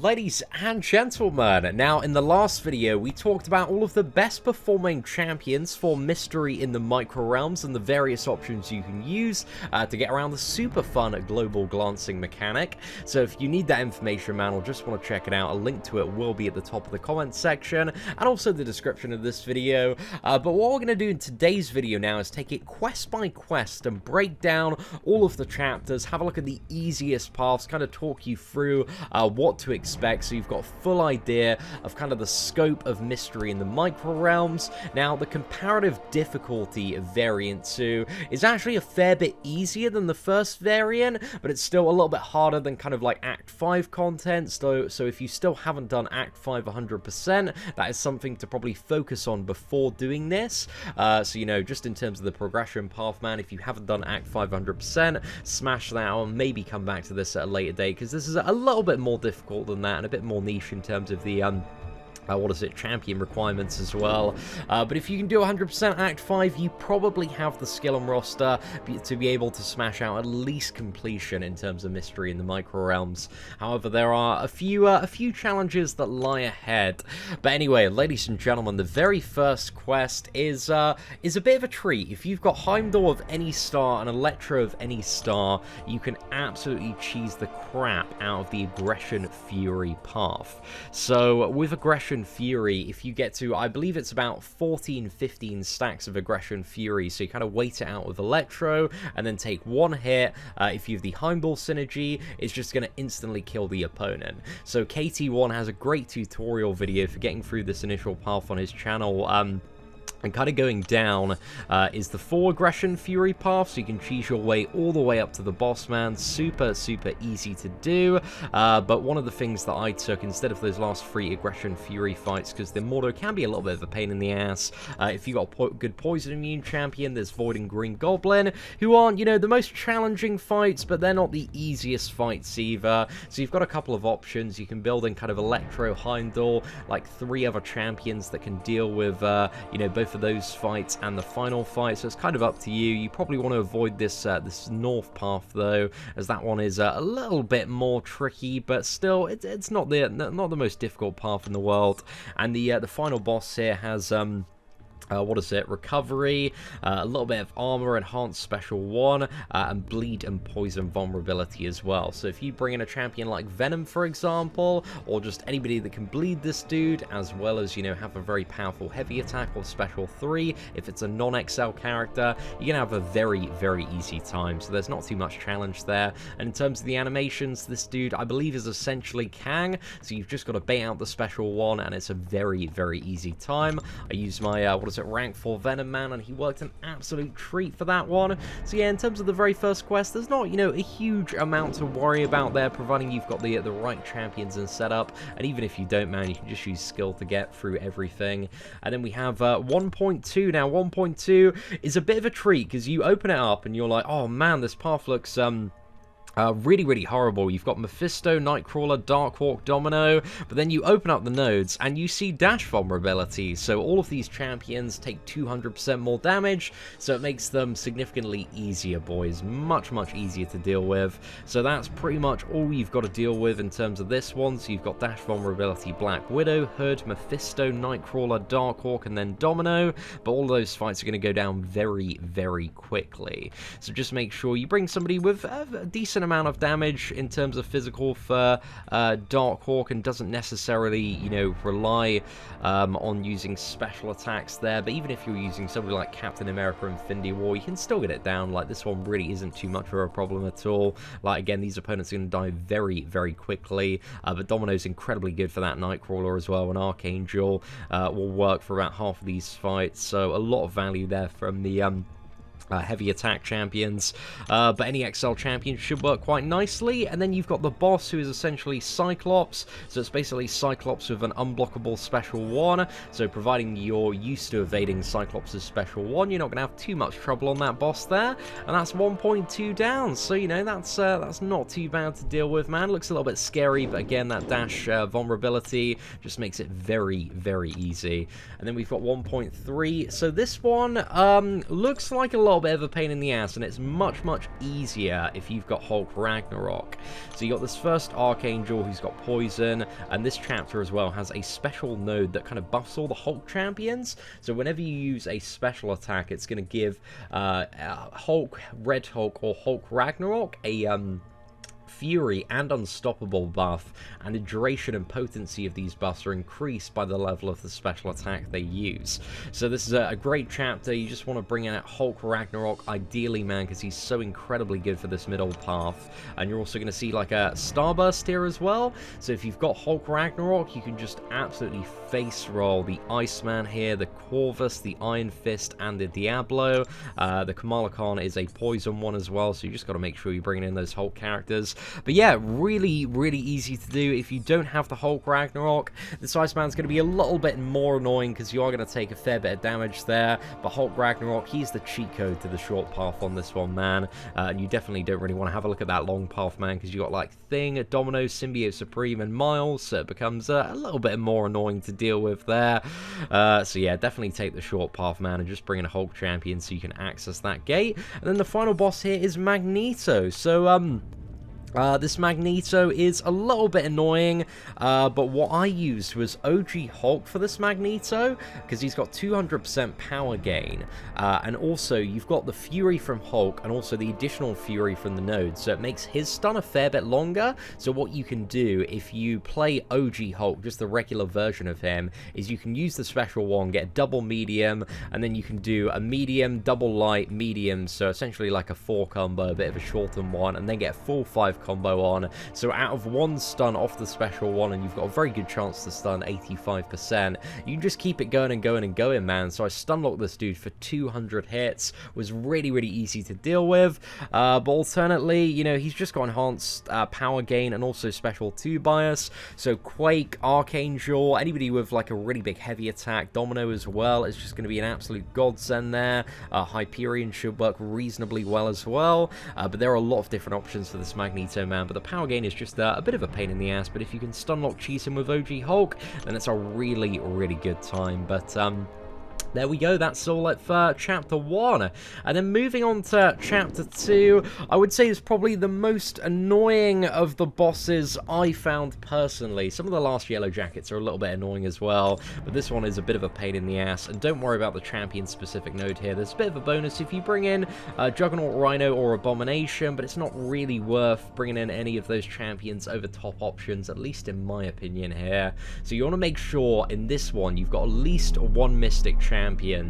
Ladies and gentlemen, now in the last video we talked about all of the best performing champions for Mystery in the Micro Realms and the various options you can use to get around the super fun global glancing mechanic. So if you need that information, man, or just want to check it out, a link to it will be at the top of the comments section and also the description of this video. But what we're going to do in today's video now is take it quest by quest and break down all of the chapters, have a look at the easiest paths, kind of talk you through what to expect, so you've got a full idea of kind of the scope of Mystery in the Micro Realms. Now, the comparative difficulty of Variant 2 is actually a fair bit easier than the first variant, but it's still a little bit harder than kind of like Act 5 content, so if you still haven't done Act 5 100%, that is something to probably focus on before doing this. So, you know, just in terms of the progression path, man, if you haven't done Act 5 100%, smash that out and maybe come back to this at a later date, because this is a little bit more difficult than that and a bit more niche in terms of the champion requirements as well. But if you can do 100% Act 5, you probably have the skill and roster to be able to smash out at least completion in terms of Mystery in the Micro Realms. However, there are a few challenges that lie ahead. But anyway, ladies and gentlemen, the very first quest is a bit of a treat. If you've got Heimdall of any star and Electro of any star, you can absolutely cheese the crap out of the Aggression Fury path. So with Aggression Fury, if you get to, I believe it's about 14-15 stacks of Aggression Fury, so you kind of wait it out with Electro and then take one hit. If you have the Heimdall synergy, it's just going to instantly kill the opponent. So KT1 has a great tutorial video for getting through this initial path on his channel. And kind of going down is the full Aggression Fury path, so you can cheese your way all the way up to the boss, man. Super easy to do. But one of the things that I took instead of those last 3 Aggression Fury fights, because the Mordo can be a little bit of a pain in the ass. If you got a good Poison Immune champion, there's Void and Green Goblin, who aren't, you know, the most challenging fights, but they're not the easiest fights either. So you've got a couple of options. You can build in kind of Electro, Heimdall, like 3 other champions that can deal with, you know, both for those fights and the final fight, so it's kind of up to you. You probably want to avoid this this north path though, as that one is a little bit more tricky, but still it's not the most difficult path in the world. And the final boss here has recovery, a little bit of armor, enhanced special 1, and bleed and poison vulnerability as well. So if you bring in a champion like Venom, for example, or just anybody that can bleed this dude, as well as, you know, have a very powerful heavy attack or special 3, if it's a non-XL character, you're gonna have a very easy time. So there's not too much challenge there. And in terms of the animations, this dude, I believe, is essentially Kang, so you've just got to bait out the special 1, and it's a very easy time. I use my rank 4 Venom man, and he worked an absolute treat for that one. So yeah, in terms of the very first quest, there's not, you know, a huge amount to worry about there, providing you've got the right champions and setup. And even if you don't, man, you can just use skill to get through everything. And then we have 1.2. Now 1.2 is a bit of a treat, because you open it up and you're like, oh man, this path looks really horrible. You've got Mephisto, Nightcrawler, Darkhawk, Domino, but then you open up the nodes and you see dash vulnerability. So all of these champions take 200% more damage, so it makes them significantly easier, boys. Much easier to deal with. So that's pretty much all you've got to deal with in terms of this one. So you've got dash vulnerability, Black Widow, Hood, Mephisto, Nightcrawler, Darkhawk, and then Domino. But all of those fights are going to go down very quickly. So just make sure you bring somebody with a decent amount of damage in terms of physical for Darkhawk, and doesn't necessarily, you know, rely on using special attacks there. But even if you're using somebody like Captain America Infinity War, you can still get it down. Like, this one really isn't too much of a problem at all. Like, again, these opponents are going to die very quickly, but Domino's incredibly good for that Nightcrawler as well, and Archangel will work for about half of these fights, so a lot of value there from the heavy attack champions, but any XL champion should work quite nicely. And then you've got the boss, who is essentially Cyclops, so it's basically Cyclops with an unblockable special 1, so providing you're used to evading Cyclops' special 1, you're not going to have too much trouble on that boss there. And that's 1.2 down, so, you know, that's not too bad to deal with, man. Looks a little bit scary, but again, that dash vulnerability just makes it very easy. And then we've got 1.3, so this one looks like a lot little bit of a pain in the ass, and it's much, much easier if you've got Hulk Ragnarok. So you got this first Archangel who's got poison, and this chapter as well has a special node that kind of buffs all the Hulk champions. So whenever you use a special attack, it's going to give Hulk, Red Hulk, or Hulk Ragnarok a Fury and Unstoppable buff, and the duration and potency of these buffs are increased by the level of the special attack they use. So this is a great chapter. You just want to bring out Hulk Ragnarok ideally, man, because he's so incredibly good for this middle path. And you're also going to see like a Starburst here as well. So if you've got Hulk Ragnarok, you can just absolutely face roll the Iceman here, the Corvus, the Iron Fist, and the Diablo. The Kamala Khan is a poison one as well, so you just got to make sure you're bringing in those Hulk characters. But yeah, really, really easy to do. If you don't have the Hulk Ragnarok, this Iceman's going to be a little bit more annoying because you are going to take a fair bit of damage there. But Hulk Ragnarok, he's the cheat code to the short path on this one, man. And you definitely don't really want to have a look at that long path, man, because you got like Thing, Domino, Symbiote Supreme, and Miles, so it becomes a little bit more annoying to deal with there. So yeah, definitely take the short path, man, and just bring in a Hulk champion so you can access that gate. And then the final boss here is Magneto. So this Magneto is a little bit annoying, but what I used was OG Hulk for this Magneto, because he's got 200% power gain, and also you've got the Fury from Hulk, and also the additional Fury from the node, so it makes his stun a fair bit longer. So what you can do, if you play OG Hulk, just the regular version of him, is you can use the special one, get a double medium, and then you can do a medium, double light, medium, so essentially like a 4 combo, a bit of a shortened one, and then get a full 5 combo on. So out of 1 stun off the special one, and you've got a very good chance to stun 85%, you can just keep it going and going and going, man. So I stun locked this dude for 200 hits. Was really, really easy to deal with. But alternately, you know, he's just got enhanced power gain and also special 2 bias. So Quake, Archangel, anybody with like a really big heavy attack, Domino as well, is just going to be an absolute godsend there. Hyperion should work reasonably well as well. But there are a lot of different options for this Magneto, man. But the power gain is just a bit of a pain in the ass. But if you can stun lock Seatin with OG Hulk, then it's a really, really good time. But there we go, that's all for Chapter 1. And then moving on to Chapter 2, I would say is probably the most annoying of the bosses I found personally. Some of the last Yellow Jackets are a little bit annoying as well, but this one is a bit of a pain in the ass. And don't worry about the champion-specific node here. There's a bit of a bonus if you bring in Juggernaut, Rhino, or Abomination, but it's not really worth bringing in any of those champions over top options, at least in my opinion here. So you want to make sure in this one you've got at least 1 Mystic champion.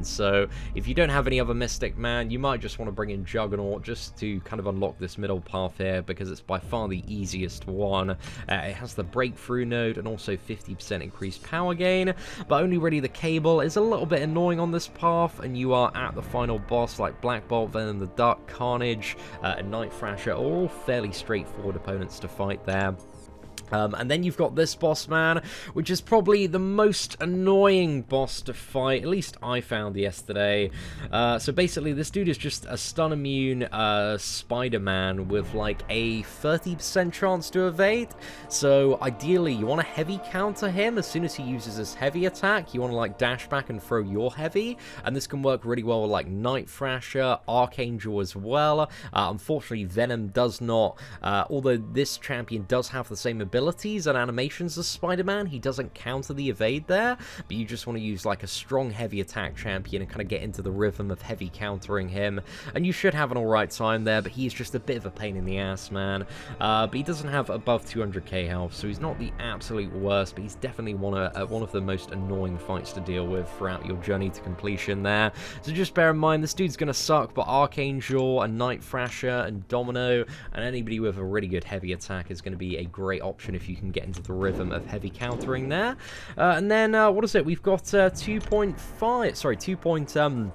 So if you don't have any other Mystic, man, you might just want to bring in Juggernaut just to kind of unlock this middle path here, because it's by far the easiest one. It has the breakthrough node and also 50% increased power gain, but only really the Cable is a little bit annoying on this path, and you are at the final boss like Black Bolt, Venom the Duck, Carnage, and Night Thrasher are all fairly straightforward opponents to fight there. And then you've got this boss, man, which is probably the most annoying boss to fight, at least I found yesterday. So basically, this dude is just a stun immune Spider-Man with like a 30% chance to evade. So ideally, you want to heavy counter him as soon as he uses his heavy attack. You want to like dash back and throw your heavy, and this can work really well with like Night Thrasher, Archangel as well. Unfortunately, Venom does not, although this champion does have the same abilities and animations as Spider-Man, he doesn't counter the evade there, but you just want to use like a strong heavy attack champion and kind of get into the rhythm of heavy countering him, and you should have an alright time there. But he's just a bit of a pain in the ass, man. But he doesn't have above 200k health, so he's not the absolute worst, but he's definitely one of the most annoying fights to deal with throughout your journey to completion there. So just bear in mind, this dude's gonna suck, but Archangel and Night Thrasher and Domino and anybody with a really good heavy attack is going to be a great option if you can get into the rhythm of heavy countering there. And then, what is it? We've got 2.2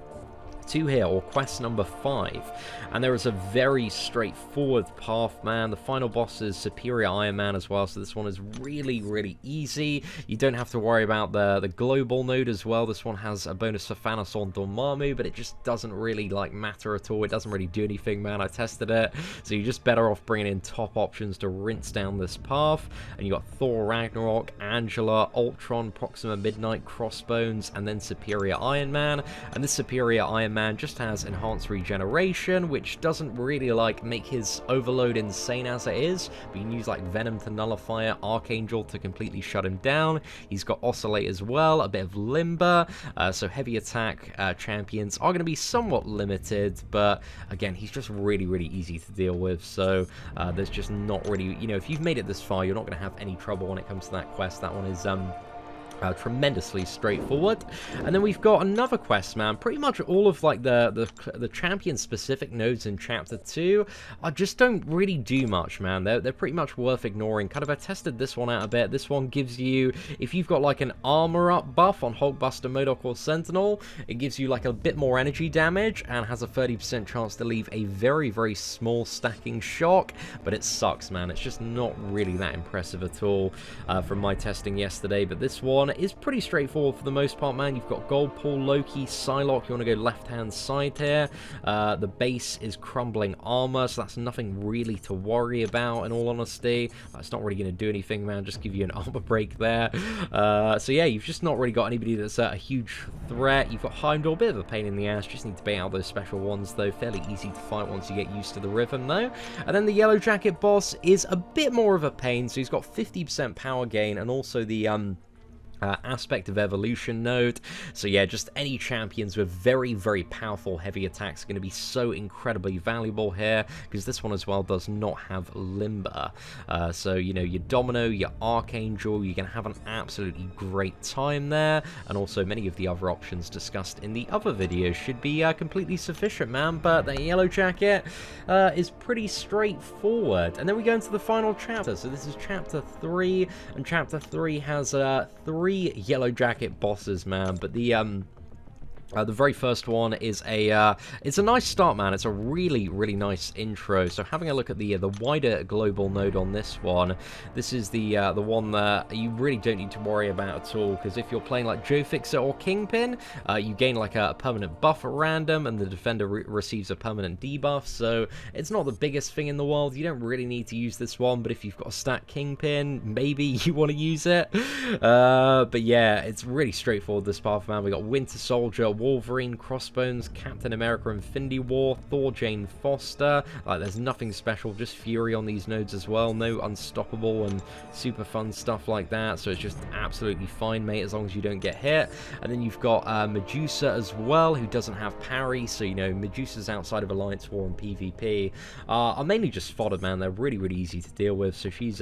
here, or quest number 5, and there is a very straightforward path, man. The final boss is Superior Iron Man as well, so this one is really, really easy. You don't have to worry about the global node as well. This one has a bonus for Thanos on Dormammu, but it just doesn't really like matter at all. It doesn't really do anything, man. I tested it, so you're just better off bringing in top options to rinse down this path. And you got Thor Ragnarok, Angela, Ultron, Proxima Midnight, Crossbones, and then Superior Iron Man. And this Superior Iron man just has enhanced regeneration, which doesn't really like make his overload insane as it is, but you can use like Venom to nullify it, Archangel to completely shut him down. He's got Oscillate as well, a bit of Limber, so heavy attack champions are going to be somewhat limited, but again, he's just really, really easy to deal with, so there's just not really, you know, if you've made it this far, you're not going to have any trouble when it comes to that quest. That one is tremendously straightforward. And then we've got another quest, man. Pretty much all of like the champion specific nodes in chapter 2 just don't really do much, man. They're pretty much worth ignoring. Kind of, I tested this one out a bit. This one gives you, if you've got like an armor up buff on Hulkbuster, MODOK, or Sentinel, it gives you like a bit more energy damage and has a 30% chance to leave a very, very small stacking shock, but it sucks, man. It's just not really that impressive at all from my testing yesterday. But this one is pretty straightforward for the most part, man. You've got Gold Pool, Loki, Psylocke. You want to go left-hand side here. The base is Crumbling Armor, so that's nothing really to worry about, in all honesty. That's not really going to do anything, man. Just give you an armor break there. So yeah, you've just not really got anybody that's a huge threat. You've got Heimdall, bit of a pain in the ass. Just need to bait out those special ones, though. Fairly easy to fight once you get used to the rhythm, though. And then the Yellow Jacket boss is a bit more of a pain. So he's got 50% power gain and also the aspect of evolution node. So yeah, just any champions with very, very powerful heavy attacks are going to be so incredibly valuable here, because this one as well does not have Limber. So, you know, your Domino, your Archangel, you're going to have an absolutely great time there, and also many of the other options discussed in the other videos should be completely sufficient, man. But the Yellow Jacket is pretty straightforward. And then we go into the final chapter. So this is chapter 3, and chapter 3 has 3 Yellow Jacket bosses, man. But the very first one is it's a nice start, man. It's a really, really nice intro. So having a look at the wider global node on this one, this is the one that you really don't need to worry about at all, because if you're playing like Joe Fixer or Kingpin, you gain like a permanent buff at random, and the defender receives a permanent debuff. So it's not the biggest thing in the world. You don't really need to use this one, but if you've got a stack Kingpin, maybe you want to use it. But yeah, it's really straightforward, this path, man. We got Winter Soldier, Wolverine, Crossbones, Captain America, Infinity War, Thor, Jane Foster. Like, there's nothing special, just Fury on these nodes as well. No Unstoppable and super fun stuff like that. So it's just absolutely fine, mate, as long as you don't get hit. And then you've got Medusa as well, who doesn't have parry. So, you know, Medusa's outside of Alliance War and PvP are mainly just fodder, man. They're really, really easy to deal with. So she's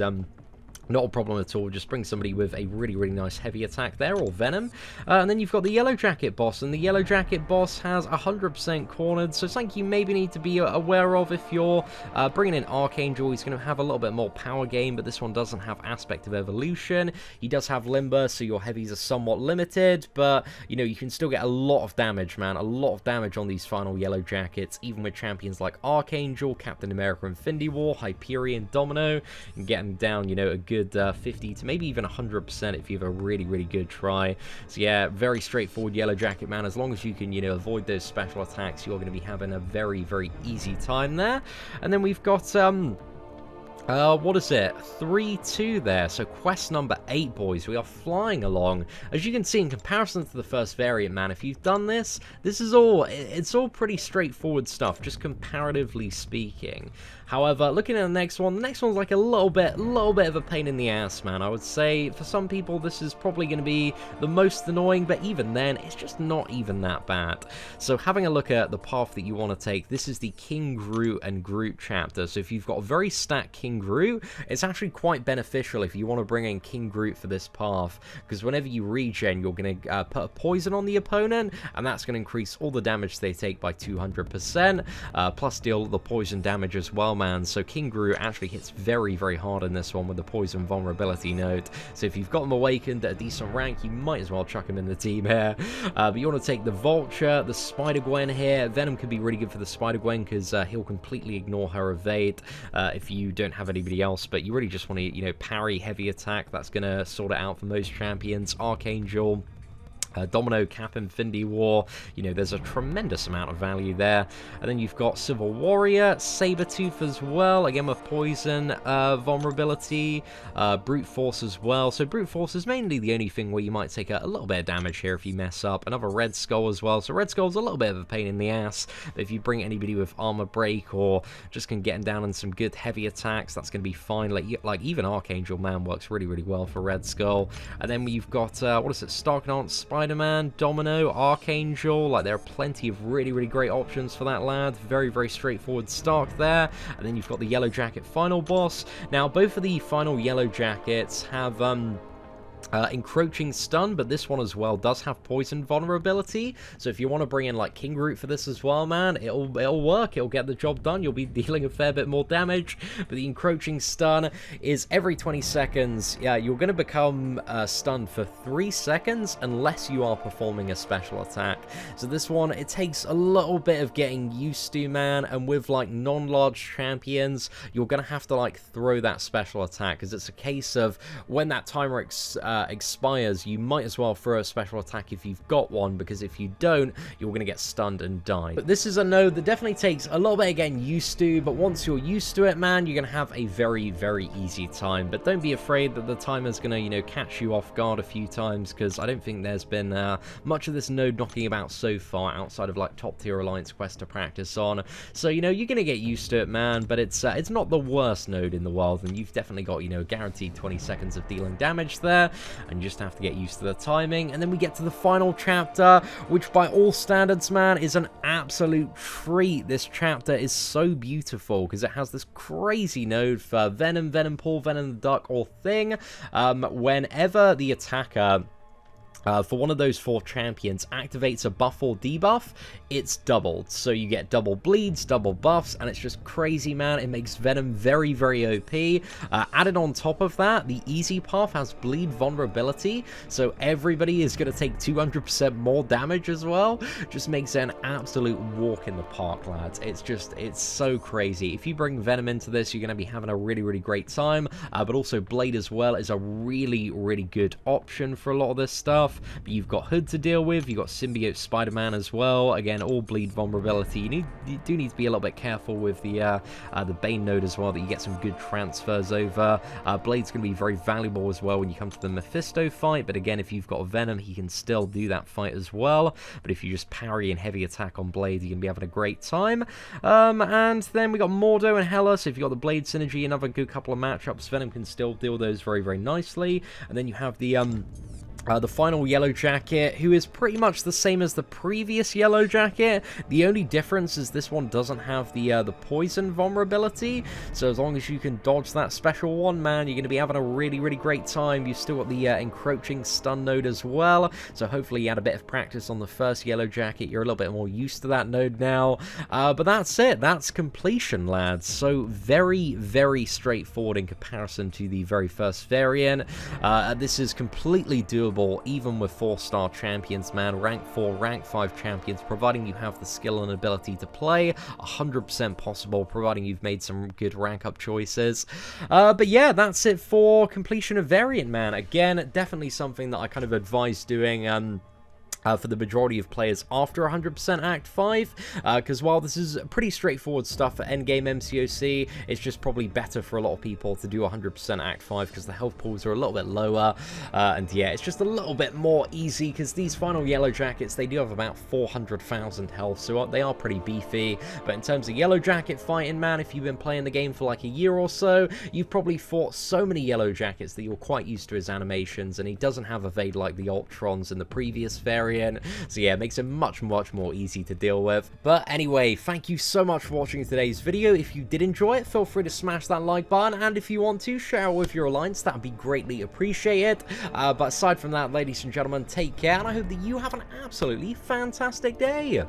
not a problem at all. Just bring somebody with a really, really nice heavy attack there, or Venom. And then you've got the Yellow Jacket boss, and the Yellow Jacket boss has 100% cornered, so something you maybe need to be aware of if you're bringing in Archangel. He's going to have a little bit more power gain, but this one doesn't have aspect of evolution. He does have Limber, so your heavies are somewhat limited, but, you know, you can still get a lot of damage, man. A lot of damage on these final Yellow Jackets, even with champions like Archangel, Captain America, Infinity War, Hyperion, Domino. You can get them down, you know, a good 50 to maybe even 100% if you have a really, really good try. So yeah, very straightforward Yellow Jacket, man. As long as you can, you know, avoid those special attacks, you're going to be having a very, very easy time there. And then we've got what is it? 3-2 there. So quest number 8, boys. We are flying along. As you can see, in comparison to the first variant, man, if you've done this, it's all pretty straightforward stuff, just comparatively speaking. However, looking at the next one's like a little bit of a pain in the ass, man. I would say for some people this is probably going to be the most annoying, but even then, it's just not even that bad. So having a look at the path that you want to take, this is the King Groot and Groot chapter. So if you've got a very stacked King Groot, it's actually quite beneficial if you want to bring in King Groot for this path, because whenever you regen, you're going to put a poison on the opponent, and that's going to increase all the damage they take by 200%, plus deal the poison damage as well, man. So King Groot actually hits very, very hard in this one with the poison vulnerability node. So if you've got him awakened at a decent rank, you might as well chuck him in the team here. But you want to take the Vulture, the Spider-Gwen here. Venom could be really good for the Spider-Gwen because he'll completely ignore her evade if you don't have anybody else. But you really just want to, you know, parry heavy attack. That's going to sort it out for most champions. Archangel, Domino, Cap, Infinity War, you know, there's a tremendous amount of value there. And then you've got Civil Warrior, Sabretooth as well, again with Poison, Vulnerability, Brute Force as well. So Brute Force is mainly the only thing where you might take a little bit of damage here if you mess up. Another Red Skull as well, so Red Skull's a little bit of a pain in the ass, but if you bring anybody with Armor Break or just can get him down on some good heavy attacks, that's going to be fine. Like even Archangel Man works really, really well for Red Skull. And then you've got, what is it, Starknot, Spider-Man, Domino, Archangel. Like, there are plenty of really, really great options for that lad. Very, very straightforward start there. And then you've got the Yellow Jacket final boss. Now, both of the final Yellow Jackets have encroaching stun, but this one as well does have poison vulnerability. So if you want to bring in like King Root for this as well, man, it'll work. It'll get the job done. You'll be dealing a fair bit more damage. But the encroaching stun is every 20 seconds. Yeah, you're going to become stunned for 3 seconds unless you are performing a special attack. So this one, it takes a little bit of getting used to, man. And with like non-large champions, you're going to have to like throw that special attack, because it's a case of when that timer expires, you might as well throw a special attack if you've got one, because if you don't, you're going to get stunned and die. But this is a node that definitely takes a little bit of getting used to, but once you're used to it, man, you're going to have a very, very easy time. But don't be afraid that the timer's going to, you know, catch you off guard a few times, because I don't think there's been much of this node knocking about so far outside of like top tier Alliance Quest to practice on. So, you know, you're going to get used to it, man, but it's not the worst node in the world, and you've definitely got, you know, guaranteed 20 seconds of dealing damage there, and you just have to get used to the timing. And then we get to the final chapter, which by all standards, man, is an absolute treat. This chapter is so beautiful because it has this crazy node for Venom, Venom Pool, Venom the Duck, or Thing. Whenever the attacker for one of those 4 champions activates a buff or debuff, it's doubled. So you get double bleeds, double buffs, and it's just crazy, man. It makes Venom very, very OP. Added on top of that, the easy path has bleed vulnerability, so everybody is going to take 200% more damage as well. Just makes it an absolute walk in the park, lads. It's so crazy. If you bring Venom into this, you're going to be having a really, really great time. But also Blade as well is a really, really good option for a lot of this stuff. But you've got Hood to deal with, you've got Symbiote Spider-Man as well. Again, all bleed vulnerability. You do need to be a little bit careful with the Bane node as well, that you get some good transfers over. Blade's going to be very valuable as well when you come to the Mephisto fight, but again, if you've got Venom, he can still do that fight as well. But if you just parry and heavy attack on Blade, you're going to be having a great time. And then we got Mordo and Hela, so if you've got the Blade synergy, another good couple of matchups, Venom can still deal those very, very nicely. And then you have the final Yellow Jacket, who is pretty much the same as the previous Yellow Jacket. The only difference is this one doesn't have the poison vulnerability, so as long as you can dodge that special one, man, you're going to be having a really, really great time. You've still got the encroaching stun node as well, so hopefully you had a bit of practice on the first Yellow Jacket. You're a little bit more used to that node now, but that's it. That's completion, lads. So very, very straightforward in comparison to the very first variant. This is completely doable even with 4-star champions, man. Rank 4, rank 5 champions, providing you have the skill and ability to play. 100% possible, providing you've made some good rank up choices. But yeah, that's it for completion of variant, man. Again, definitely something that I kind of advise doing for the majority of players after 100% Act 5, because while this is pretty straightforward stuff for endgame MCOC, it's just probably better for a lot of people to do 100% Act 5 because the health pools are a little bit lower, and yeah, it's just a little bit more easy because these final Yellow Jackets, they do have about 400,000 health, so they are pretty beefy. But in terms of Yellow Jacket fighting, man, if you've been playing the game for like a year or so, you've probably fought so many Yellow Jackets that you're quite used to his animations, and he doesn't have evade like the Ultrons in the previous variant. So yeah, it makes it much, much more easy to deal with. But anyway, thank you so much for watching today's video. If you did enjoy it, feel free to smash that like button, and if you want to, share it with your alliance. That would be greatly appreciated. But aside from that, ladies and gentlemen, take care, and I hope that you have an absolutely fantastic day.